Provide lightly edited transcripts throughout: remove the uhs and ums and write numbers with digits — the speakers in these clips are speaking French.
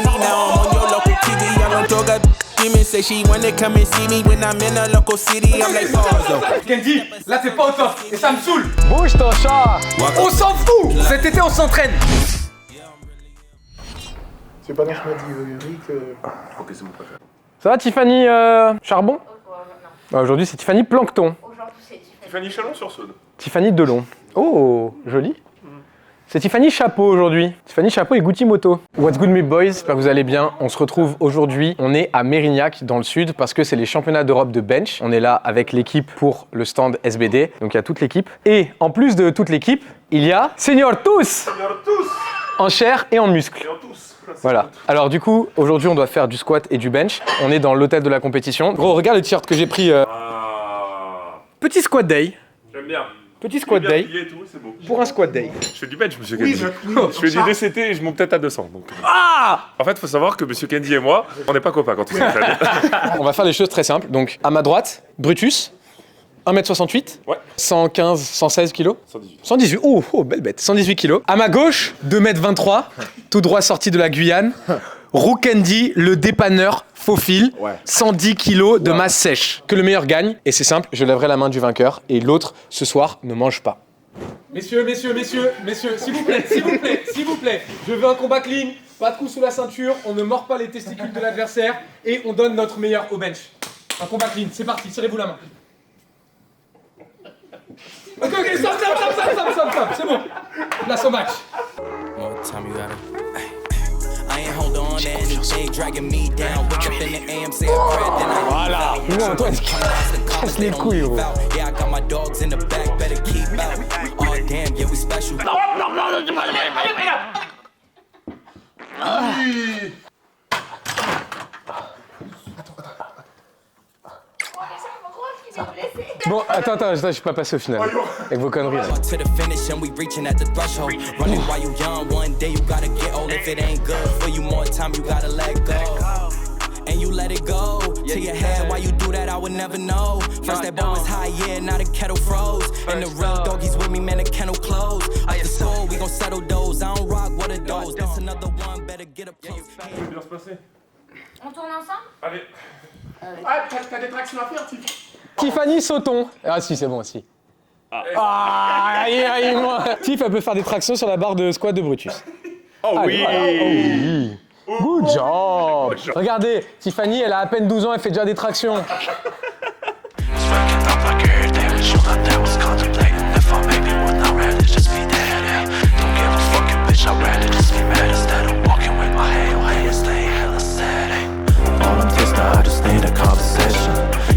Lamborghini. Now I'm on your local TV. I don't talk a demon. Say she wanna come and see me when I'm in a local city. I'm like, pause though. Kenji, là t'es pas au top et ça me saoule. Bouge ton chat. On s'en fout. Cet été on s'entraîne. C'est pas non, je m'as dit Rick. Ok, c'est mon préféré. Ça va Tiffany Charbon? Non. Aujourd'hui c'est Tiffany Plancton. Aujourd'hui c'est Tiffany Chalon-sur-Saône. Tiffany Delon. Oh, joli. C'est Tiffany Chapeau aujourd'hui. Tiffany Chapeau et Gucci Moto. What's good mes boys, j'espère que vous allez bien. On se retrouve aujourd'hui, on est à Mérignac dans le sud parce que c'est les championnats d'Europe de bench. On est là avec l'équipe pour le stand SBD, donc il y a toute l'équipe. Et en plus de toute l'équipe, il y a Senior Tous en chair et en muscle. Voilà. Alors du coup, aujourd'hui on doit faire du squat et du bench. On est dans l'hôtel de la compétition. Gros, regarde le t-shirt que j'ai pris. Petit squat day. J'aime bien. Petit squat day. Et tout, c'est beau. Pour un squat day. Je fais du bench, monsieur Candy. Je fais du DCT et je monte peut-être à 200. Donc. Ah! En fait, il faut savoir que monsieur Candy et moi, on n'est pas copains quand on s'entraîne. On va faire les choses très simples. Donc, à ma droite, Brutus, 1m68, Ouais. 115, 116 kg. 118. 118, oh, belle bête, 118 kg. À ma gauche, 2m23, tout droit sorti de la Guyane. Roukendi, le dépanneur faux fil, 110 kg de masse sèche. Que le meilleur gagne, et c'est simple, je lèverai la main du vainqueur, et l'autre, ce soir, ne mange pas. Messieurs, s'il vous plaît, je veux un combat clean, pas de coup sous la ceinture, on ne mord pas les testicules de l'adversaire et on donne notre meilleur au bench. Un combat clean, c'est parti, serrez-vous la main. Ok, stop, c'est bon. Place au match. More time you gotta. I ain't hold on to anything dragging me down. Wake up in the AM, say I cried, then I Voilà. Non, Antoine, casse les couilles, gros. Yeah, I got my dogs in the back, better keep out. Oh damn, yeah, we special. Bon, attends, je suis pas passé au final. Avec vos conneries là. To the finish and we reaching at the threshold. Running while you young, one day you gotta get old. If it ain't good for you, more time you gotta let go. And you let it go to your head. Why you do that, I would never know. First that bar was high, yeah, now the kettle froze. And the real doggies with me, man, the kennel closed. After school, we gon' settle those. I don't rock, what are those? That's another one, better get up close. Ça peut bien se passer. On tourne ensemble? Allez. Ah, t'as des tractions à faire, Tiff. Tiffany Sauton. Ah si, c'est bon aussi. Aïe, moi. Tiff, elle peut faire des tractions sur la barre de squat de Brutus. Oh Allez, oui. voilà. Good job. Regardez, Tiffany, elle a à peine 12 ans, elle fait déjà des tractions.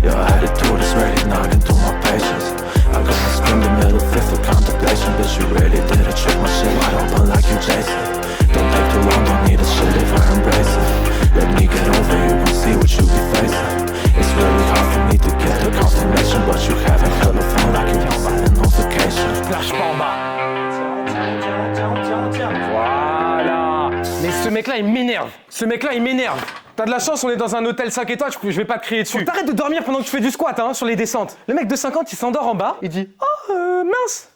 Your attitude is really knocking through my patience. I got my scream the middle fifth of contemplation. Bitch, you really did it, check my shit wide open like you Jason. Don't take too long, don't need a shit if I embrace it. Let me get over you and see what you be facing. It's really hard for me to get a confirmation, but you haven't held a phone like you don't buy a notification. Flash pas en bas. Voilà. Mais ce mec-là, il m'énerve. T'as de la chance, on est dans un hôtel 5 étoiles, je vais pas te crier dessus. Faut que t'arrêtes de dormir pendant que tu fais du squat, hein, sur les descentes. Le mec de 50, il s'endort en bas, il dit « Oh, mince !»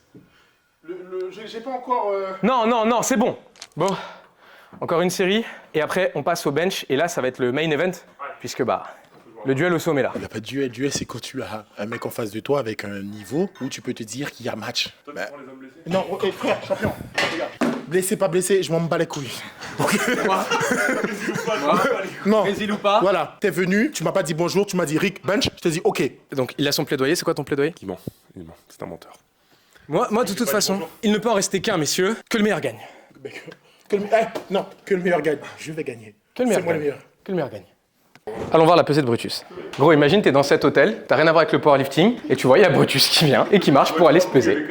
J'ai pas encore. Non, c'est bon. Bon, encore une série, et après, on passe au bench, et là, ça va être le main event, puisque le duel au sommet, là. Il n'y a pas de duel. Duel, c'est quand tu as un mec en face de toi avec un niveau où tu peux te dire qu'il y a match. Toi, tu prends les hommes blessés. Non, ok, frère, champion. Regarde. Blessé, pas blessé, je m'en bats les couilles. Donc, non. Brésil ou pas? Voilà, t'es venu, tu m'as pas dit bonjour, tu m'as dit Rick, bench, je t'ai dit ok. Donc, il a son plaidoyer, c'est quoi ton plaidoyer? Il ment. C'est un menteur. Moi, de toute façon, il ne peut en rester qu'un, messieurs, que le meilleur gagne. Non, que le meilleur gagne. Je vais gagner. Que le meilleur C'est moi le gagne. meilleur. Que le meilleur gagne. Allons voir la pesée de Brutus. Gros, imagine, t'es dans cet hôtel, t'as rien à voir avec le powerlifting, et tu vois, il y a Brutus qui vient et qui marche pour aller se peser.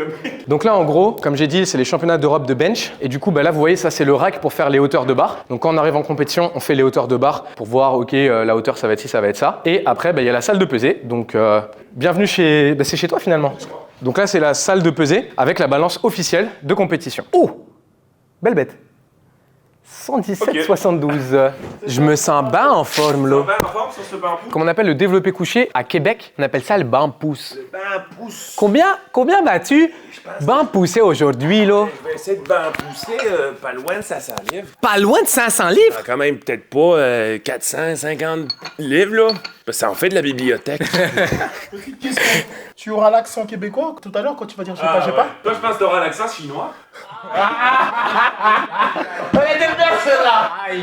Donc là, en gros, comme j'ai dit, c'est les championnats d'Europe de bench, et du coup, là, vous voyez, ça, c'est le rack pour faire les hauteurs de barre. Donc quand on arrive en compétition, on fait les hauteurs de barre pour voir, ok, la hauteur, ça va être ci, ça va être ça. Et après, il y a la salle de pesée. Donc, bienvenue chez... c'est chez toi, finalement. Donc là, c'est la salle de pesée avec la balance officielle de compétition. Oh! Belle bête. 117,72. Je me sens bien en forme, là. Comme on appelle le développé couché, à Québec, on appelle ça le banc pouce. Le bain pousse. Combien vas-tu banc poussé aujourd'hui, là? Je vais essayer de bain pousser pas loin de 500 livres. Pas loin de 500 livres? Quand même, peut-être pas 450 livres, là. Parce que ça en fait de la bibliothèque. Tu auras l'accent québécois tout à l'heure quand tu vas dire j'ai pas. Toi, je pense que t'auras l'accent chinois.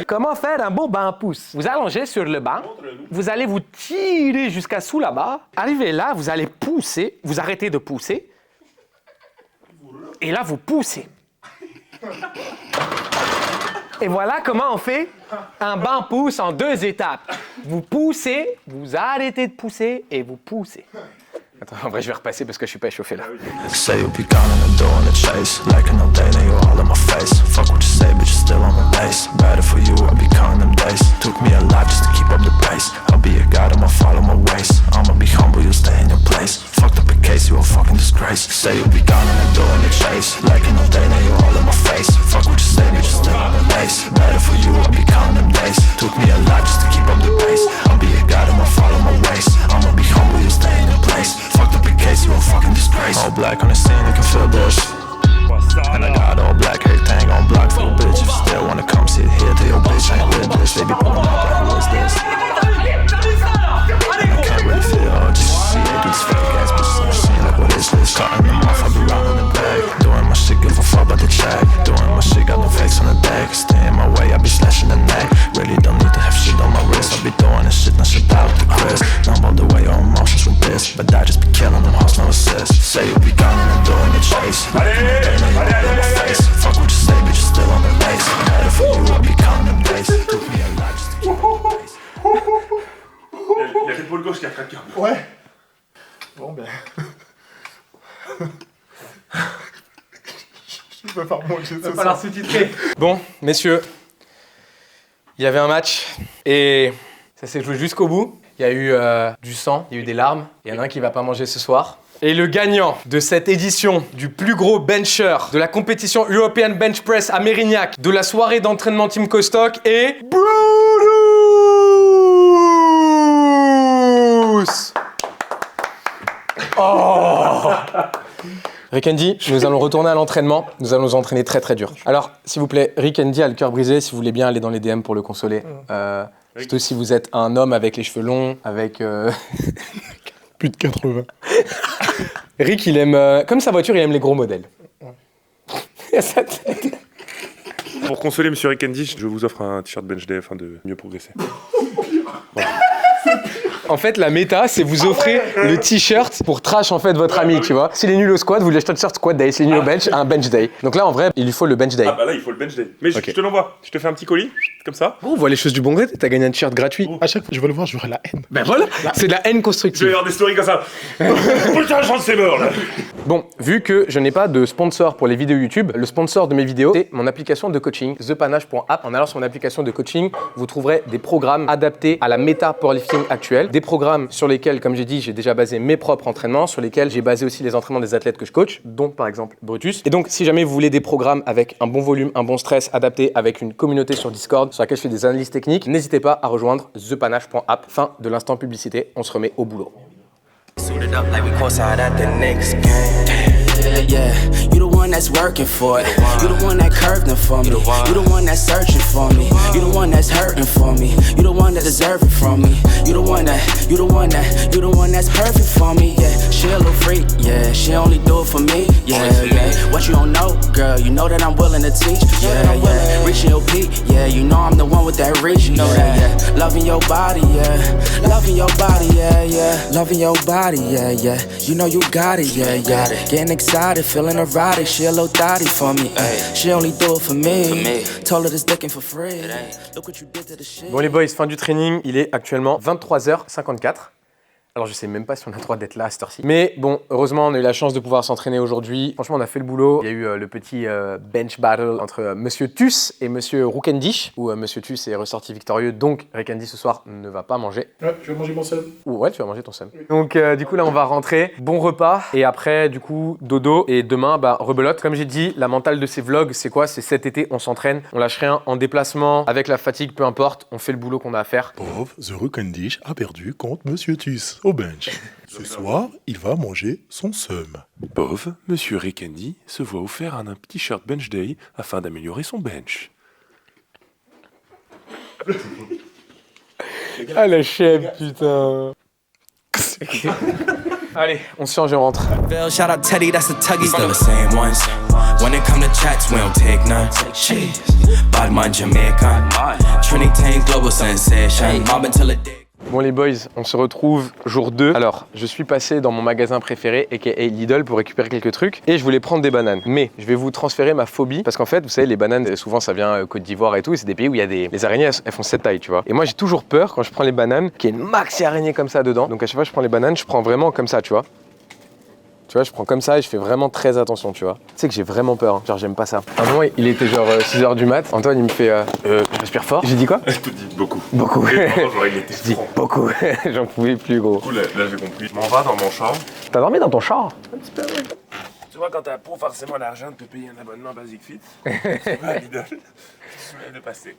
Comment faire un beau banc pouce? Vous allongez sur le banc, vous allez vous tirer jusqu'à sous la barre. Arrivez là, vous allez pousser, vous arrêtez de pousser. Et là, vous poussez. Et voilà comment on fait un banc pouce en 2 étapes. Vous poussez, vous arrêtez de pousser et vous poussez. Attends, en vrai, je vais repasser parce que je suis pas échauffé là. Say you'll be gone and I'm doing the chase. Like an old day, now you're all in my face. Fuck what you say, but you're still on my base. Better for you, I'll be counting them days. Took me a lot just to keep up the pace. I'll be a god, I'ma follow my ways. I'ma be humble, you'll stay in your place. Fucked up a case, you a fucking disgrace. Say you'll be gone and I'm doing the chase. Like an old day, now you're all in my face. Fuck what you say, but you're still on my base. Better for you, I'll be counting them days. Took me a lot just to keep up the pace. I'll be a god, I'ma follow my ways. I'ma be humble, you'll stay in your place. Fucked up a case, you a fucking disgrace. All black on the scene, you can feel this. And I got all black, everything on block for the bitch. If you still wanna come sit here, tell your bitch I ain't with this. They be pulling up like, who is this? I can't really feel, just see they do this fake ass bitches in the scene, like what is this? Cutting them off, I be rounding the bag. Doing my shit, give a fuck about the check. Doing my shit, got no fakes on the deck. Stay in my way, I be slashing the neck. Really don't need to have shit on my wrist. I be doing this shit, not shit out the Chris. Numb all the way your emotions with this, but I just be killing them hoes, no assist. Say you'll be gone and I'm doing the chase. Fuck what you say, but you're still on the base. Better for you, I'll be counting them days. Took me a lot just to keep up the pace. Il y a l'épaule gauche qui a craqué. Ouais. Bon ben. Je peux faire mon jeu. Ça va falloir sous-titrer. Bon, messieurs, il y avait un match et ça s'est joué jusqu'au bout. Il y a eu du sang, il y a eu des larmes. Il y en a un qui va pas manger ce soir. Et le gagnant de cette édition du plus gros bencher de la compétition European Bench Press à Mérignac, de la soirée d'entraînement Team Costock est Brutus. Oh. Rick Andy, nous allons retourner à l'entraînement. Nous allons nous entraîner très très dur. Alors, s'il vous plaît, Rick Andy a le cœur brisé. Si vous voulez bien aller dans les DM pour le consoler. Surtout si vous êtes un homme avec les cheveux longs, avec... Plus de 80. Rick, il aime... comme sa voiture, il aime les gros modèles. Il a sa tête. Pour consoler Monsieur Rick Andy, je vous offre un t-shirt bench day afin de mieux progresser. En fait, la méta, c'est vous offrir le t-shirt pour trash en fait votre ami, tu vois. S'il est nul au squat, vous lui achetez un t-shirt squat day. S'il est nul au bench, un bench day. Donc là, en vrai, il lui faut le bench day. Ah bah là, il faut le bench day. Mais Ok. je te l'envoie. Je te fais un petit colis, comme ça. Oh, on voit les choses du bon côté, t'as gagné un t-shirt gratuit. À chaque fois que je vais le voir, j'aurai la haine. Ben voilà, c'est de la haine Je vais constructive. avoir des stories comme ça. Putain, j'en sais mort là. Bon, vu que je n'ai pas de sponsor pour les vidéos YouTube, le sponsor de mes vidéos, c'est mon application de coaching, thepanache.app. En allant sur mon application de coaching, vous trouverez des programmes adaptés à la méta powerlifting actuelle, des programmes sur lesquels, comme j'ai dit, j'ai déjà basé mes propres entraînements, sur lesquels j'ai basé aussi les entraînements des athlètes que je coach, dont par exemple Brutus. Et donc, si jamais vous voulez des programmes avec un bon volume, un bon stress, adaptés avec une communauté sur Discord, sur laquelle je fais des analyses techniques, n'hésitez pas à rejoindre thepanache.app. Fin de l'instant publicité, on se remet au boulot. Suited up like we courtside at the next game. Yeah, you the one that's working for it. You the one that curved them for me. You the one that's searching for me. You the one that's hurting for me. You the one that deserve it from me. You the one that's perfect for me. Yeah, she a little freak. Yeah, she only do it for me. Yeah, yeah. What you don't know, girl? You know that I'm willing to teach. Yeah, yeah. Reaching your peak. Yeah, you know I'm the one with that reach. You know that. Yeah, loving your body. Yeah, loving your body. Yeah, yeah. Loving your body. Yeah, yeah. You know you got it. Yeah, yeah. Getting excited, feeling erotic. She a little thotty for me. She only do it for me. Told her this dickin' for free. Look what you did to the shit. Bon les boys, fin du training, il est actuellement 23h54. Alors je sais même pas si on a le droit d'être là à cette heure-ci. Mais bon, heureusement on a eu la chance de pouvoir s'entraîner aujourd'hui. Franchement on a fait le boulot. Il y a eu le petit bench battle entre Monsieur Tus et Monsieur Roukendish, où Monsieur Tus est ressorti victorieux, donc Roukendish ce soir ne va pas manger. Ouais, je vais manger mon seum. Ouais, tu vas manger ton seum. Donc du coup là on va rentrer, bon repas, et après du coup dodo, et demain bah rebelote. Comme j'ai dit, la mentale de ces vlogs c'est quoi? C'est cet été on s'entraîne, on lâche rien, en déplacement, avec la fatigue, peu importe, on fait le boulot qu'on a à faire. Pauvre The Roukendish a perdu contre Monsieur Tus au bench. Ce soir, il va manger son seum. Pauvre, Monsieur Roukendish se voit offert un petit shirt bench day afin d'améliorer son bench. Ah la chèvre, putain. Allez, on se change et on rentre. Bill, shout out Teddy, that's the Tuggies. Still the same ones. When it come to chats, we don't take none. Jeez. Badman Jamaica. Trinity Global Sensation. Mob until the day. Bon les boys, on se retrouve jour 2. Alors, je suis passé dans mon magasin préféré, aka Lidl, pour récupérer quelques trucs. Et je voulais prendre des bananes. Mais je vais vous transférer ma phobie. Parce qu'en fait, vous savez, les bananes, souvent ça vient Côte d'Ivoire et tout. Et c'est des pays où il y a les araignées, elles font cette taille, tu vois. Et moi, j'ai toujours peur quand je prends les bananes, qu'il y ait une maxi araignée comme ça dedans. Donc à chaque fois que je prends les bananes, je prends vraiment comme ça, tu vois. Tu vois, je prends comme ça et je fais vraiment très attention, tu vois. Tu sais que j'ai vraiment peur, hein. Genre j'aime pas ça. À un moment, il était genre 6h du mat. Antoine, il me fait respire fort. J'ai dit quoi? Je te dis beaucoup. Beaucoup. Et vraiment, genre, il était Je dis franc. beaucoup. J'en pouvais plus, gros. Du coup, là j'ai compris. Je m'en vais dans mon char. T'as dormi dans ton char? Tu vois, quand t'as pas forcément l'argent de te payer un abonnement Basic Fit, tu vas à Lidl, tu viens de passer.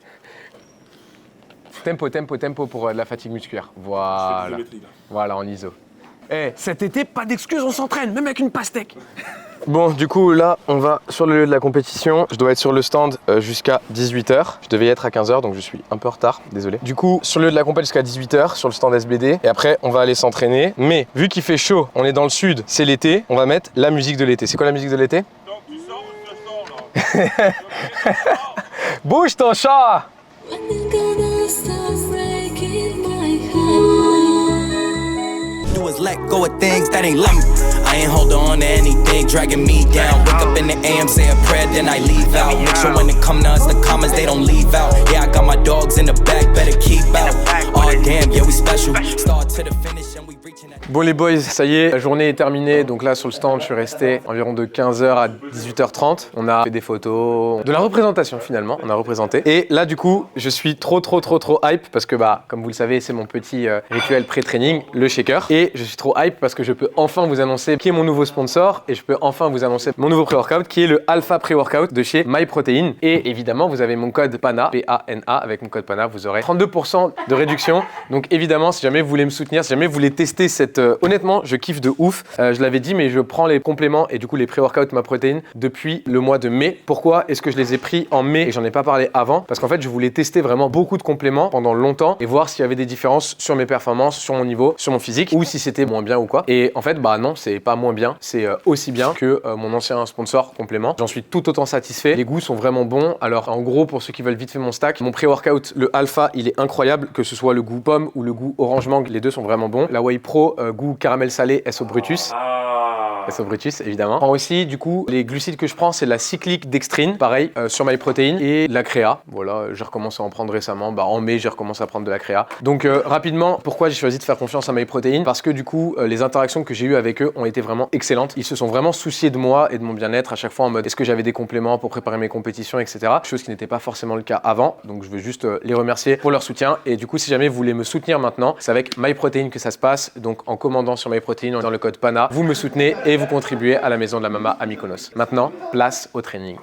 Tempo pour la fatigue musculaire. Voilà. Isométrie, là. Voilà, en ISO. Eh, cet été, pas d'excuses, on s'entraîne, même avec une pastèque. Bon, du coup, là, on va sur le lieu de la compétition. Je dois être sur le stand jusqu'à 18h. Je devais y être à 15h, donc je suis un peu en retard, désolé. Du coup, sur le lieu de la compète jusqu'à 18h, sur le stand SBD. Et après, on va aller s'entraîner. Mais, vu qu'il fait chaud, on est dans le sud, c'est l'été, on va mettre la musique de l'été. C'est quoi la musique de l'été? Tu sors ou je te sors là? Bouge ton chat! Do is let go of things that ain't love me. I ain't hold on to anything dragging me down. Wake up in the AM, say a prayer, then I leave out. Make sure when it come to us, the comments they don't leave out. Yeah, I got my dogs in the back, better keep out. Oh damn, yeah we special. Start to the finish and we reaching that. Bon les boys, ça y est, la journée est terminée. Donc là sur le stand, je suis resté environ de 15h à 18h30. On a fait des photos, de la représentation finalement, on a représenté. Et là du coup, je suis trop hype parce que bah comme vous le savez, c'est mon petit rituel pré-training, le shaker. Et je suis trop hype parce que je peux enfin vous annoncer qui est mon nouveau sponsor et je peux enfin vous annoncer mon nouveau pré-workout qui est le Alpha Pré-Workout de chez MyProtein. Et évidemment, vous avez mon code PANA, P-A-N-A, avec mon code PANA, vous aurez 32% de réduction. Donc évidemment, si jamais vous voulez me soutenir, si jamais vous voulez tester cette... honnêtement, je kiffe de ouf. Je l'avais dit, mais je prends les compléments et du coup les pré-workouts MyProtein depuis le mois de mai. Pourquoi est-ce que je les ai pris en mai et j'en ai pas parlé avant? Parce qu'en fait, je voulais tester vraiment beaucoup de compléments pendant longtemps et voir s'il y avait des différences sur mes performances, sur mon niveau, sur mon physique ou si c'était moins bien ou quoi. Et en fait, bah non, c'est pas moins bien, c'est aussi bien que mon ancien sponsor complément. J'en suis tout autant satisfait. Les goûts sont vraiment bons. Alors en gros, pour ceux qui veulent vite fait mon stack, mon pré-workout, le Alpha, il est incroyable, que ce soit le goût pomme ou le goût orange mangue, les deux sont vraiment bons. La Whey Pro, goût caramel salé, SO Brutus. SO Brutus, évidemment. Je prends aussi, du coup, les glucides que je prends, c'est la cyclique dextrine, pareil, sur MyProtein, et la créa. Voilà, j'ai recommencé à en prendre récemment. Bah, en mai, j'ai recommencé à prendre de la créa. Donc, rapidement, pourquoi j'ai choisi de faire confiance à MyProtein? Parce que, du coup, les interactions que j'ai eues avec eux ont été vraiment excellentes. Ils se sont vraiment souciés de moi et de mon bien-être à chaque fois en mode est-ce que j'avais des compléments pour préparer mes compétitions, etc. Chose qui n'était pas forcément le cas avant. Donc, je veux juste les remercier pour leur soutien. Et du coup, si jamais vous voulez me soutenir maintenant, c'est avec MyProtein que ça se passe. Donc, en commandant sur MyProtein, dans le code PANA, vous me soutenez et vous contribuez à la maison de la Mama à Mykonos. Maintenant, place au training.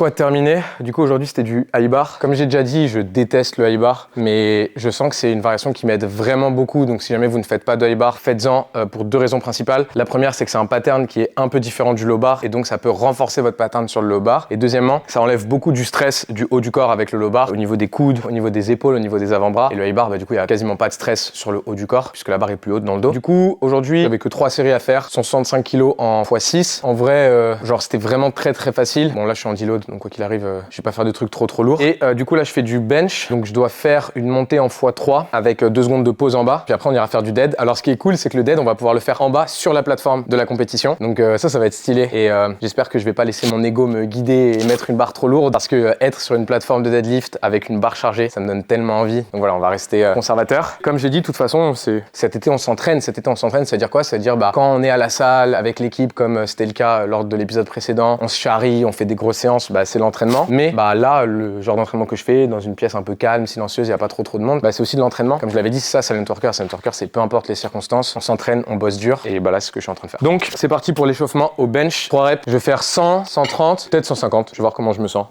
squat terminé. Du coup, aujourd'hui, c'était du high bar. Comme j'ai déjà dit, je déteste le high bar, mais je sens que c'est une variation qui m'aide vraiment beaucoup. Donc, si jamais vous ne faites pas de high bar, faites-en pour 2 raisons principales. La première, c'est que c'est un pattern qui est un peu différent du low bar et donc ça peut renforcer votre pattern sur le low bar. Et deuxièmement, ça enlève beaucoup du stress du haut du corps avec le low bar, au niveau des coudes, au niveau des épaules, au niveau des avant-bras. Et le high bar, bah, du coup, il n'y a quasiment pas de stress sur le haut du corps puisque la barre est plus haute dans le dos. Du coup, aujourd'hui, j'avais que 3 séries à faire, 165 kg en x6. En vrai, genre, c'était vraiment très facile. Bon, là, je suis en deload, donc quoi qu'il arrive, je vais pas faire de trucs trop lourds. Et du coup, là, je fais du bench. Donc, je dois faire une montée en x3 avec 2 secondes de pause en bas. Puis après, on ira faire du dead. Alors, ce qui est cool, c'est que le dead, on va pouvoir le faire en bas sur la plateforme de la compétition. Donc, ça va être stylé. Et j'espère que je vais pas laisser mon ego me guider et mettre une barre trop lourde parce que être sur une plateforme de deadlift avec une barre chargée, ça me donne tellement envie. Donc voilà, on va rester conservateur. Comme j'ai dit, de toute façon, cet été, on s'entraîne. Cet été, on s'entraîne, ça veut dire quoi? Ça veut dire, bah, quand on est à la salle avec l'équipe, comme c'était le cas lors de l'épisode précédent, on se charrie, on fait des grosses séances, bah, c'est l'entraînement. Mais bah, là, le genre d'entraînement que je fais dans une pièce un peu calme, silencieuse, il n'y a pas trop de monde, bah, c'est aussi de l'entraînement. Comme je l'avais dit, c'est ça, Silent Worker. Silent Worker, c'est peu importe les circonstances, on s'entraîne, on bosse dur. Et bah, là, c'est ce que je suis en train de faire. Donc, c'est parti pour l'échauffement au bench. 3 reps, je vais faire 100, 130, peut-être 150. Je vais voir comment je me sens.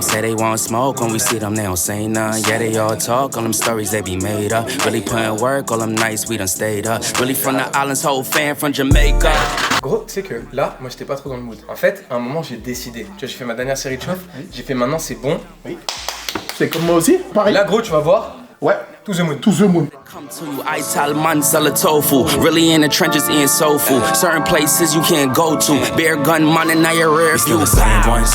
Say they want smoke when we see them, they don't say none. Yeah, they all talk, all them stories they be made up. Really putting work, all them nights we done stayed up. Really from the islands, whole fan from Jamaica. Gros, tu sais que là, moi j'étais pas trop dans le mood. En fait, à un moment j'ai décidé. Tu vois, j'ai fait ma dernière série de chauffe, j'ai fait maintenant c'est bon. Oui. C'est comme moi aussi, pareil. Là, gros, tu vas voir. Ouais. To the moon. To the moon. Come to you, I tell man sell a tofu. Really in the trenches eating soul food. Certain places you can't go to. Bear gun man in your rear. Still the same ones.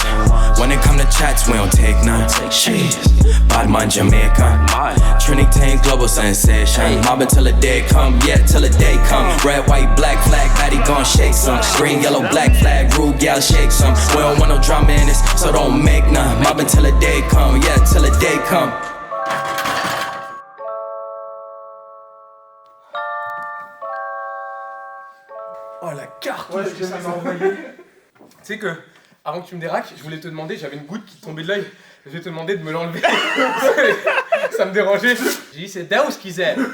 When it come to chats, we don't take none. Shit. Bad man Jamaica. Trinity global sensation. Mob until the day come, yeah, till the day come. Red, white, black flag, baddie gon' shake some. Green, yellow, black flag, rude gal shake some. We don't want no drama in this, so don't make none. Mob until the day come, yeah, till the day come. Oh la carte que ça m'a envoyé. Tu sais que, avant que tu me déraques, je voulais te demander, j'avais une goutte qui tombait de l'œil. Je vais te demander de me l'enlever. Ça me dérangeait. J'ai dit, c'est Daos qui aime.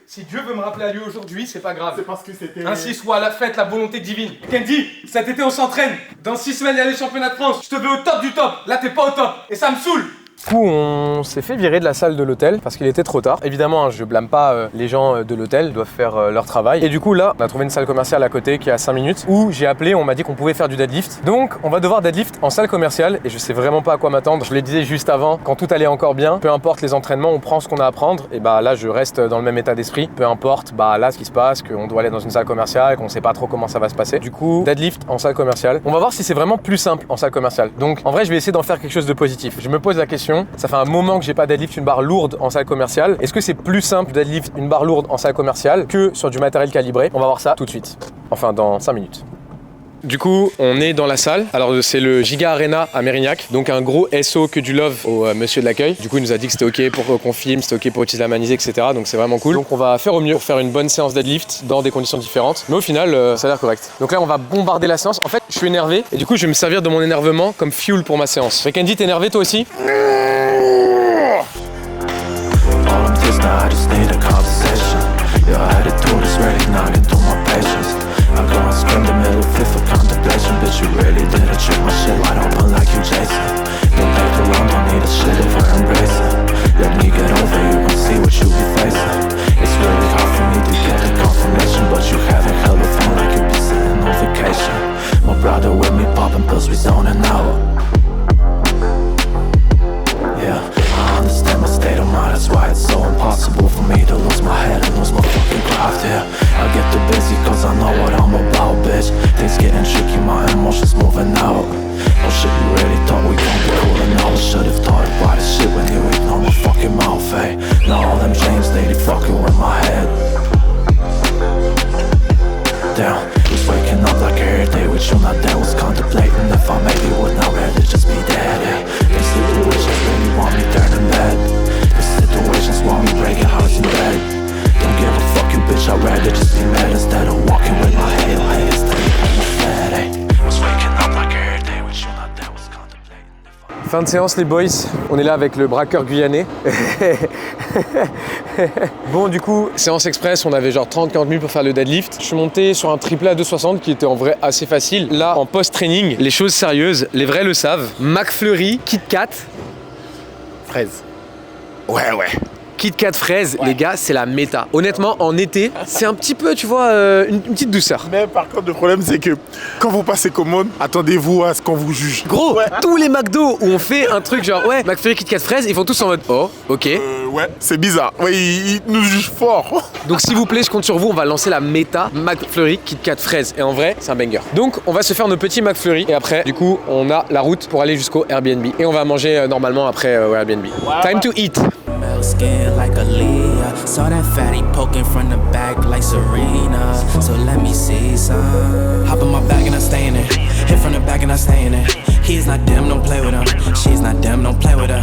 Si Dieu veut me rappeler à lui aujourd'hui, c'est pas grave. C'est parce que c'était... Ainsi soit la fête, la volonté divine. Kendy, cet été on s'entraîne. Dans 6 semaines, il y a les championnats de France. Je te veux au top du top. Là, t'es pas au top. Et ça me saoule. Du coup, on s'est fait virer de la salle de l'hôtel parce qu'il était trop tard. Évidemment, je blâme pas les gens de l'hôtel, ils doivent faire leur travail. Et du coup, là, on a trouvé une salle commerciale à côté qui est à 5 minutes où j'ai appelé, on m'a dit qu'on pouvait faire du deadlift. Donc, on va devoir deadlift en salle commerciale et je sais vraiment pas à quoi m'attendre. Je le disais juste avant, quand tout allait encore bien, peu importe les entraînements, on prend ce qu'on a à prendre. Et bah là, je reste dans le même état d'esprit. Peu importe, bah là, ce qui se passe, qu'on doit aller dans une salle commerciale, qu'on sait pas trop comment ça va se passer. Du coup, deadlift en salle commerciale. On va voir si c'est vraiment plus simple en salle commerciale. Donc, en vrai, je vais essayer d'en faire quelque chose de positif. Je me pose la question, ça fait un moment que j'ai pas deadlift une barre lourde en salle commerciale. Est-ce que c'est plus simple de deadlift une barre lourde en salle commerciale que sur du matériel calibré? On va voir ça tout de suite. Enfin, dans 5 minutes. Du coup, on est dans la salle. Alors, c'est le Giga Arena à Mérignac. Donc, un gros SO que du love au monsieur de l'accueil. Du coup, il nous a dit que c'était OK pour qu'on filme, c'était OK pour utiliser la manise, etc. Donc, c'est vraiment cool. Donc, on va faire au mieux pour faire une bonne séance deadlift dans des conditions différentes. Mais au final, ça a l'air correct. Donc là, on va bombarder la séance. En fait, je suis énervé. Et du coup, je vais me servir de mon énervement comme fuel pour ma séance. Kendy, t'es énervé toi aussi? I just need a conversation. Your attitude is really knocking through my patience. I go and scream the middle fifth of contemplation. Bitch, you really did it, check my shit wide open like you Jason. Don't take too long, don't need a shit if I embrace it. Let me get over you and see what you be facing. It's really hard for me to get a confirmation, but you having hell of fun like you be sitting on vacation. My brother with me popping pills, we zoning out. Yeah, I understand my state of mind, that's why it's so impossible for me to lose my head and lose my fucking craft, yeah. I get too busy cause I know what I'm about, bitch. Things getting tricky, my emotions moving out. Oh shit, you really thought we gon' be cool and I should've thought it right. Fin de séance les boys, on est là avec le braqueur guyanais. Bon du coup, séance express, on avait genre 30-40 minutes pour faire le deadlift. Je suis monté sur un triplé à 260 qui était en vrai assez facile. Là, en post-training, les choses sérieuses, les vrais le savent. McFlurry, Kit Kat, Fraise. ouais. Kit Kat fraise, les gars, c'est la méta. Honnêtement, en été, c'est un petit peu, tu vois, une petite douceur. Mais par contre, le problème, c'est que quand vous passez commande, attendez-vous à ce qu'on vous juge. Gros, tous les McDo où on fait un truc genre, ouais, McFlurry Kit Kat fraise, ils font tous en mode, oh, ok. Ouais, c'est bizarre. Ouais, ils nous jugent fort. Donc s'il vous plaît, je compte sur vous, on va lancer la méta McFlurry Kit Kat fraise. Et en vrai, c'est un banger. Donc on va se faire nos petits McFlurry et après, du coup, on a la route pour aller jusqu'au Airbnb. Et on va manger normalement après au Airbnb. Time to eat. Skin like Aaliyah. Saw that fatty poking from the back like Serena. So let me see some. Hop in my bag and I stay in it. Hit from the back and I stay in it. He's not them, don't play with him. She's not them, don't play with her.